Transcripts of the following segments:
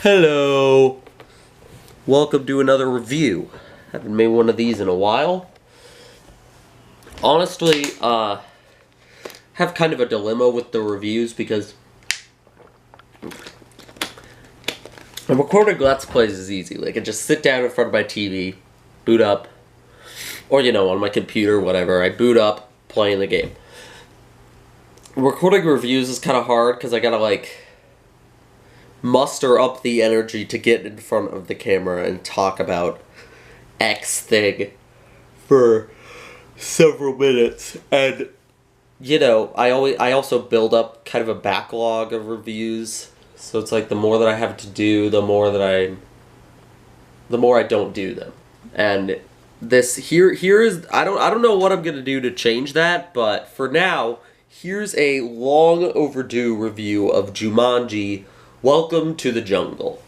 Hello! Welcome to another review. Haven't made one of these in a while. Honestly, have kind of a dilemma with the reviews because recording Let's Plays is easy. Like, I just sit down in front of my TV, boot up, or, on my computer, whatever. I boot up, playing the game. Recording reviews is kind of hard because I gotta, muster up the energy to get in front of the camera and talk about X thing for several minutes. And, I also build up kind of a backlog of reviews. So it's like the more that I have to do, the more I don't do them. And here is I don't know what I'm gonna do to change that, but for now, here's a long overdue review of Jumanji. Welcome to the jungle.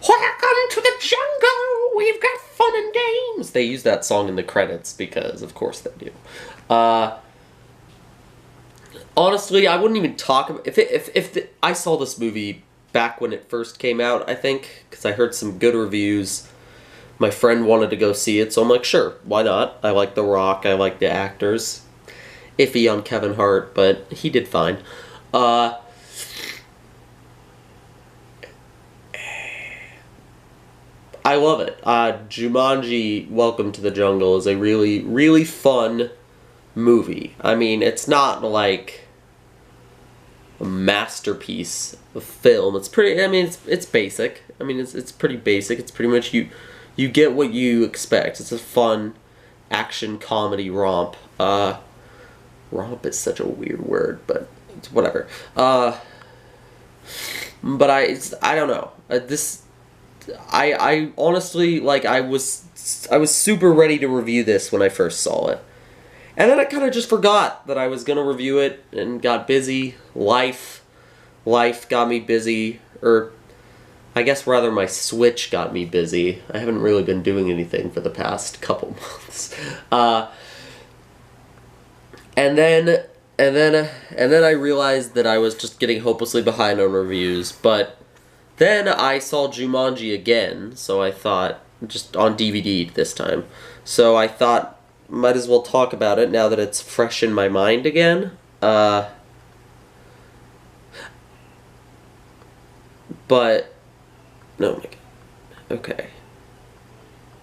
Welcome to the jungle. We've got fun and games. They use that song in the credits because, of course, they do. Honestly, I wouldn't even talk about I saw this movie back when it first came out. I think because I heard some good reviews. My friend wanted to go see it, so I'm like, sure, why not? I like The Rock. I like the actors. Iffy on Kevin Hart, but he did fine. I love it. Jumanji, Welcome to the Jungle is a really, really fun movie. I mean, it's not like a masterpiece of film. It's pretty, it's basic. It's pretty basic. It's pretty much you get what you expect. It's a fun action comedy romp. Romp is such a weird word, but it's whatever. But I don't know. I honestly, I was super ready to review this when I first saw it. And then I kind of just forgot that I was going to review it and got busy. Life got me busy. Or, I guess rather my Switch got me busy. I haven't really been doing anything for the past couple months. And then I realized that I was just getting hopelessly behind on reviews, but then I saw Jumanji again, so I thought, just on DVD this time, so I thought, might as well talk about it now that it's fresh in my mind again. But, oh my god, okay.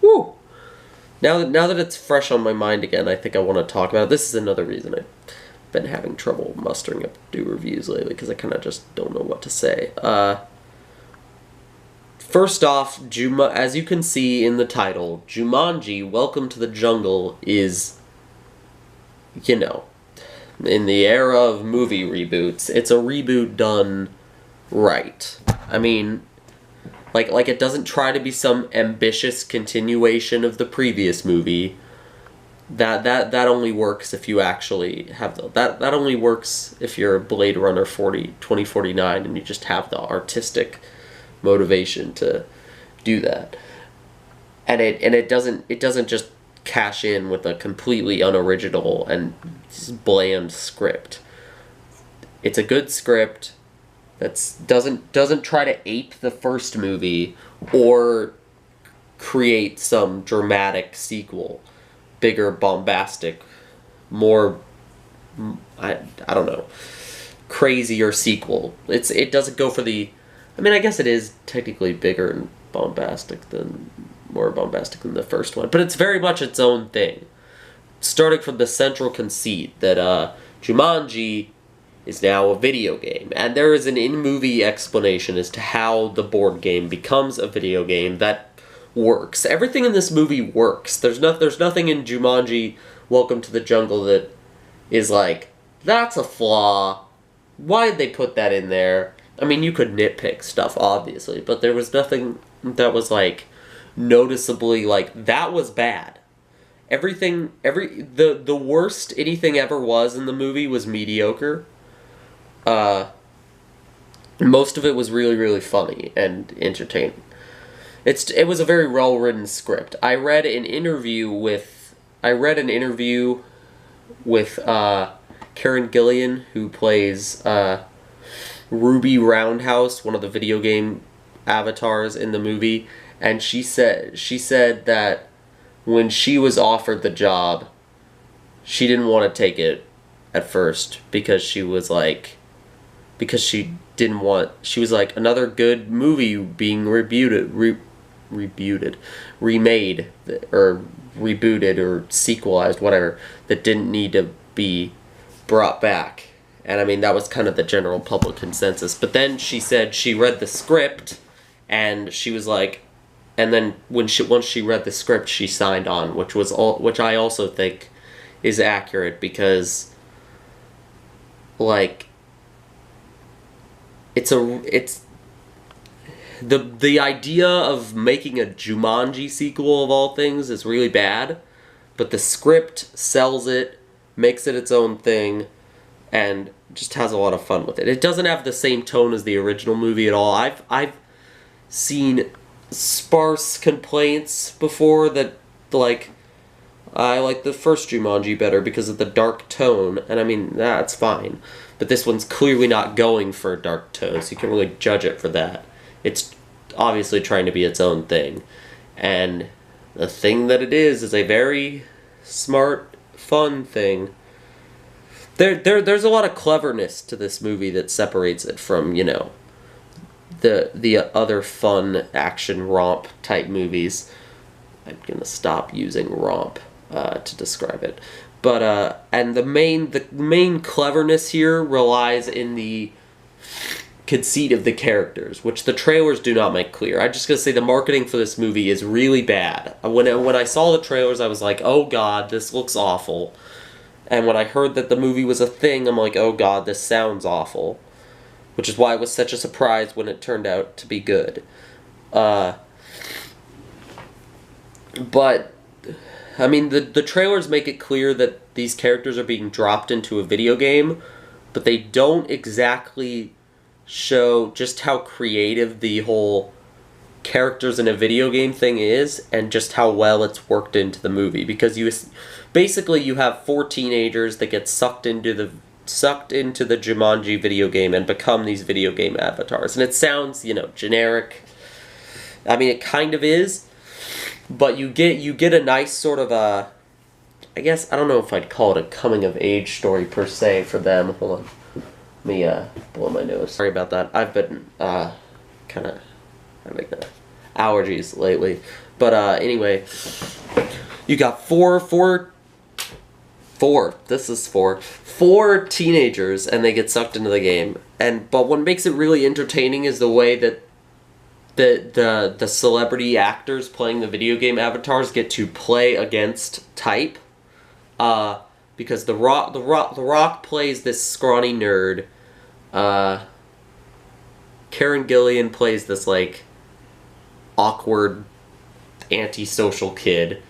Woo! Now that it's fresh on my mind again, I think I want to talk about it. This is another reason I've been having trouble mustering up to do reviews lately, because I kind of just don't know what to say. First off, as you can see in the title, Jumanji, Welcome to the Jungle is, in the era of movie reboots, it's a reboot done right. Like it doesn't try to be some ambitious continuation of the previous movie. That only works if you actually have that only works if you're Blade Runner 2049 and you just have the artistic motivation to do that. And it doesn't just cash in with a completely unoriginal and bland script. It's a good script that doesn't try to ape the first movie or create some dramatic sequel, bigger, bombastic, more I don't know, crazier sequel. It doesn't go for the, I guess it is technically bigger and more bombastic than the first one, but it's very much its own thing. Starting from the central conceit that Jumanji is now a video game, and there is an in-movie explanation as to how the board game becomes a video game that works. Everything in this movie works. There's nothing in Jumanji, Welcome to the Jungle that is like, that's a flaw. Why did they put that in there? You could nitpick stuff, obviously, but there was nothing that was, noticeably, that was bad. The worst anything ever was in the movie was mediocre. Most of it was really, really funny and entertaining. It was a very well-written script. I read an interview with Karen Gillan, who plays Ruby Roundhouse, one of the video game avatars in the movie, and she said that when she was offered the job, she didn't want to take it at first because she was like, because she didn't want, she was like, another good movie being remade, or rebooted, or sequelized, whatever, that didn't need to be brought back. And I mean, that was kind of the general public consensus. But then she said she read the script, and she was like, and then once she read the script, she signed on, which I also think is accurate, because like it's the idea of making a Jumanji sequel of all things is really bad, but the script sells it, makes it its own thing, and just has a lot of fun with it. It doesn't have the same tone as the original movie at all. I've seen sparse complaints before that, like, I like the first Jumanji better because of the dark tone, and I mean, that's fine. But this one's clearly not going for a dark tone, so you can't really judge it for that. It's obviously trying to be its own thing. And the thing that it is a very smart, fun thing. There's a lot of cleverness to this movie that separates it from, you know, the other fun action romp type movies. I'm gonna stop using romp to describe it. But and the main cleverness here relies in the conceit of the characters, which the trailers do not make clear. I'm just gonna say the marketing for this movie is really bad. When I saw the trailers, I was like, oh god, this looks awful. And when I heard that the movie was a thing, I'm like, oh god, this sounds awful. Which is why it was such a surprise when it turned out to be good. But, I mean, the trailers make it clear that these characters are being dropped into a video game, but they don't exactly show just how creative the whole characters in a video game thing is, and just how well it's worked into the movie. Because you have 4 teenagers that get sucked into the Jumanji video game and become these video game avatars. And it sounds, you know, generic. I mean, it kind of is, but you get a nice sort of a, I guess, I don't know if I'd call it a coming of age story per se for them. Hold on. Let me blow my nose. Sorry about that. I've been kind of having allergies lately. But anyway, you got four teenagers, and they get sucked into the game. But what makes it really entertaining is the way that the celebrity actors playing the video game avatars get to play against type. Because the Rock plays this scrawny nerd. Karen Gillan plays this, like, awkward, antisocial kid.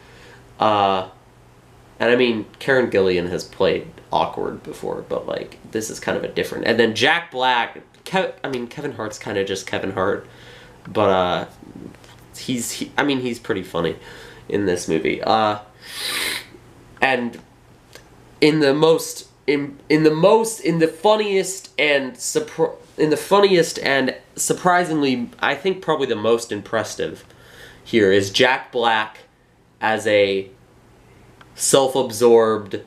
And I mean, Karen Gillan has played awkward before, but, like, this is kind of a different. And then Jack Black, Kevin Hart's kind of just Kevin Hart, but he's pretty funny in this movie. And in the funniest and surprisingly, I think probably the most impressive here is Jack Black as a self-absorbed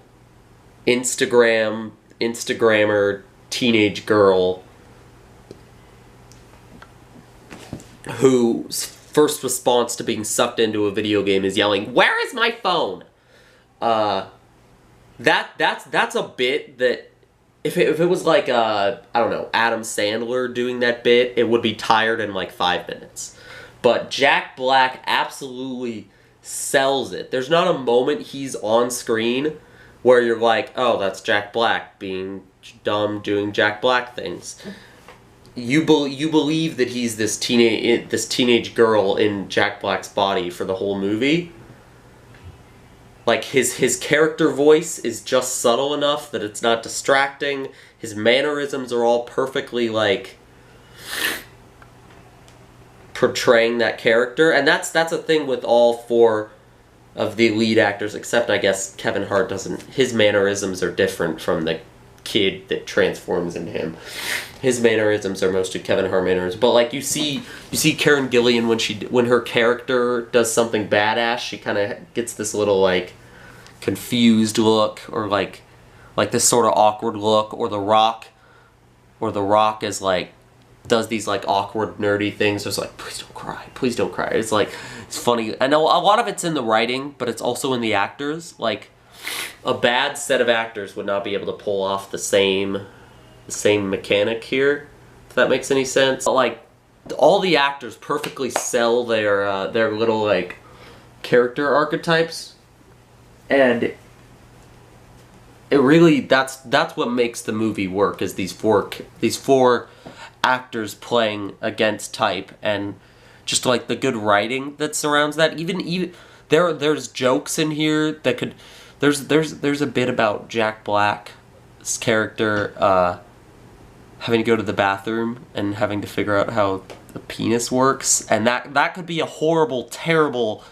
Instagrammer teenage girl whose first response to being sucked into a video game is yelling, "Where is my phone?" That's a bit that if it was like I don't know, Adam Sandler doing that bit, it would be tired in like 5 minutes. But Jack Black absolutely sells it. There's not a moment he's on screen where you're like, oh, that's Jack Black being dumb, doing Jack Black things. You believe that he's this teenage girl in Jack Black's body for the whole movie. Like, his character voice is just subtle enough that it's not distracting. His mannerisms are all perfectly, like, portraying that character. And that's a thing with all 4 of the lead actors, except, I guess, Kevin Hart doesn't. His mannerisms are different from the kid that transforms into him. His mannerisms are mostly Kevin Hart mannerisms, but like you see Karen Gillan when her character does something badass, she kind of gets this little like confused look, or like this sort of awkward look, or The Rock is like does these like awkward nerdy things, just like please don't cry. It's like it's funny. I know a lot of it's in the writing, but it's also in the actors. Like a bad set of actors would not be able to pull off the same mechanic here, if that makes any sense. Like all the actors perfectly sell their little like character archetypes, and it really that's what makes the movie work, is these four actors playing against type, and just like the good writing that surrounds that. Even there's jokes in here that could. There's a bit about Jack Black's character having to go to the bathroom and having to figure out how the penis works, and that could be a horrible, terrible,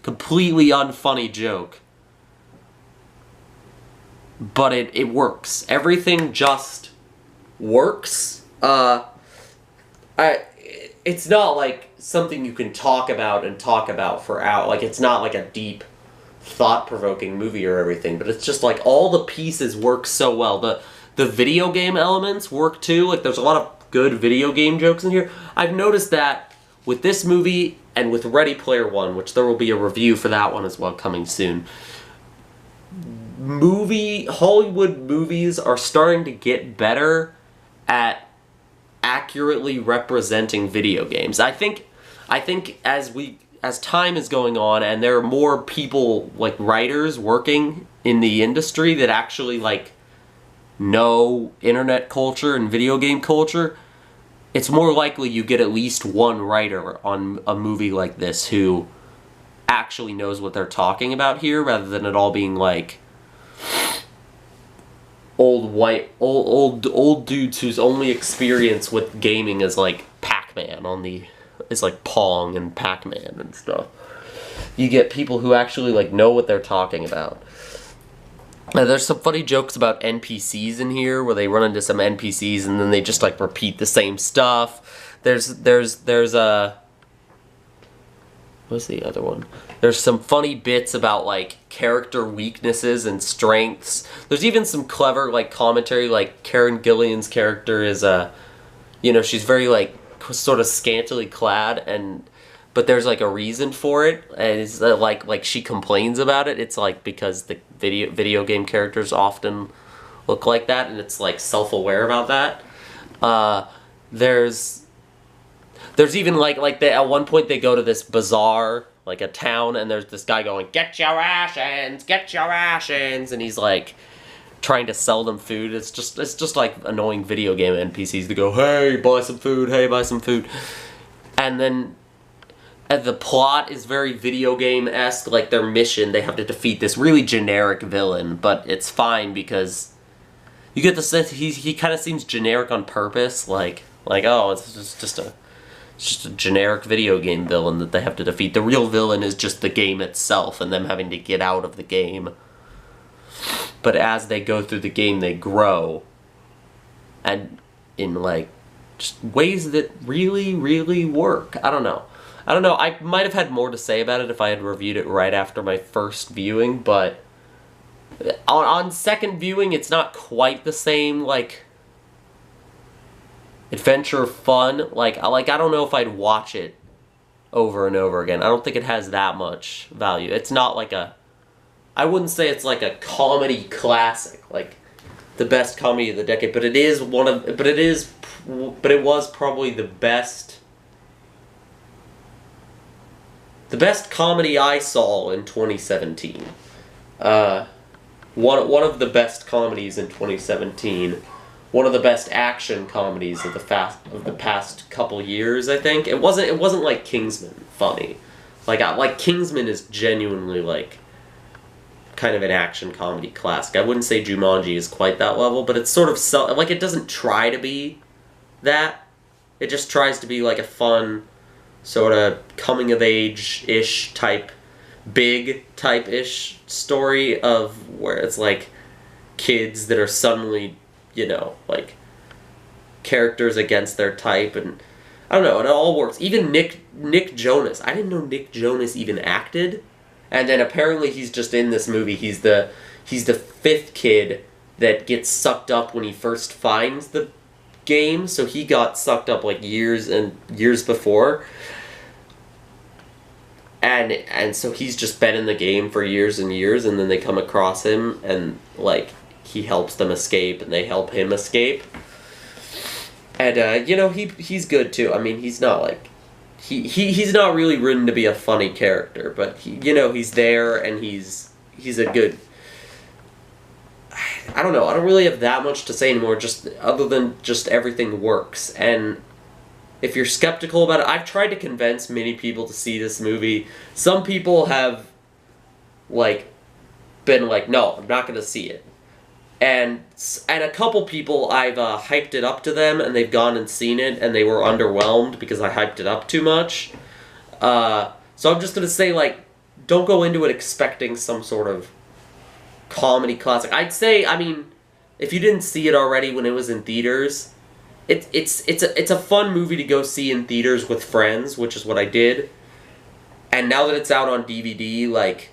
completely unfunny joke. But it works. Everything just works. It's not like something you can talk about for hours. Like it's not like a deep, thought-provoking movie or everything, but it's just like all the pieces work so well. The video game elements work too. Like there's a lot of good video game jokes in here. I've noticed that with this movie and with Ready Player One, which there will be a review for that one as well coming soon. Hollywood movies are starting to get better at accurately representing video games. I think as time is going on and there are more people, like writers working in the industry that actually like know internet culture and video game culture, it's more likely you get at least one writer on a movie like this who actually knows what they're talking about here, rather than it all being like old dudes whose only experience with gaming is like Pac-Man is like Pong and Pac-Man and stuff. You get people who actually like know what they're talking about. There's some funny jokes about NPCs in here, where they run into some NPCs and then they just like repeat the same stuff. There's what's the other one? There's some funny bits about like character weaknesses and strengths. There's even some clever like commentary, like Karen Gillan's character is she's very like sort of scantily clad, but there's like a reason for it, and it's like she complains about it. It's like because the video game characters often look like that, and it's like self-aware about that. There's even like they, at one point they go to this bazaar, like a town, and there's this guy going, get your rations, and he's like trying to sell them food. It's just like annoying video game NPCs to go, hey, buy some food, and then the plot is very video game-esque. Like their mission, they have to defeat this really generic villain, but it's fine because you get the sense he kind of seems generic on purpose, like oh, it's just a generic video game villain that they have to defeat. The real villain is just the game itself and them having to get out of the game. But as they go through the game, they grow, and in like just ways that really, really work. I don't know. I might have had more to say about it if I had reviewed it right after my first viewing, but on second viewing, it's not quite the same, like, adventure fun. Like I don't know if I'd watch it over and over again. I don't think it has that much value. It's not like I wouldn't say it's like a comedy classic, like the best comedy of the decade, but it was probably the best comedy I saw in 2017. One of the best comedies in 2017. One of the best action comedies of the past couple years, I think. It wasn't like Kingsman funny. Like Kingsman is genuinely like kind of an action comedy classic. I wouldn't say Jumanji is quite that level, but it's sort of like it doesn't try to be that. It just tries to be like a fun sort of coming of age-ish type, big type-ish story of where it's like kids that are suddenly you know, like characters against their type, and I don't know, it all works. Even Nick Jonas. I didn't know Nick Jonas even acted. And then apparently he's just in this movie. He's the fifth kid that gets sucked up when he first finds the game. So he got sucked up like years and years before. And so he's just been in the game for years and years, and then they come across him, and like he helps them escape, and they help him escape. And you know, he's good too. I mean, he's not like he's not really written to be a funny character, but you know, he's there, and he's a good. I don't know. I don't really have that much to say anymore. Just other than just everything works. And if you're skeptical about it, I've tried to convince many people to see this movie. Some people have like been like, no, I'm not going to see it. And a couple people, I've hyped it up to them, and they've gone and seen it, and they were underwhelmed because I hyped it up too much. So I'm just going to say, like, don't go into it expecting some sort of comedy classic. I'd say, I mean, if you didn't see it already when it was in theaters, it's a fun movie to go see in theaters with friends, which is what I did. And now that it's out on DVD, like,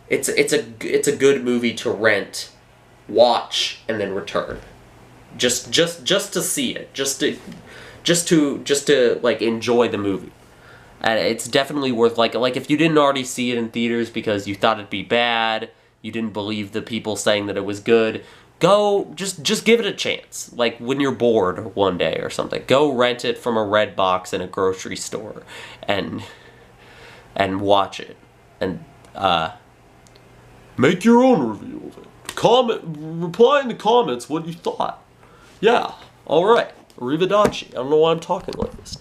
it's a good movie to rent, watch, and then return. Just to see it, just to like enjoy the movie. And it's definitely worth, like if you didn't already see it in theaters because you thought it'd be bad, you didn't believe the people saying that it was good, go just give it a chance. Like when you're bored one day or something, go rent it from a red box in a grocery store and watch it, and make your own review of it. Reply in the comments what you thought. Yeah, alright. Arrivederci. I don't know why I'm talking like this.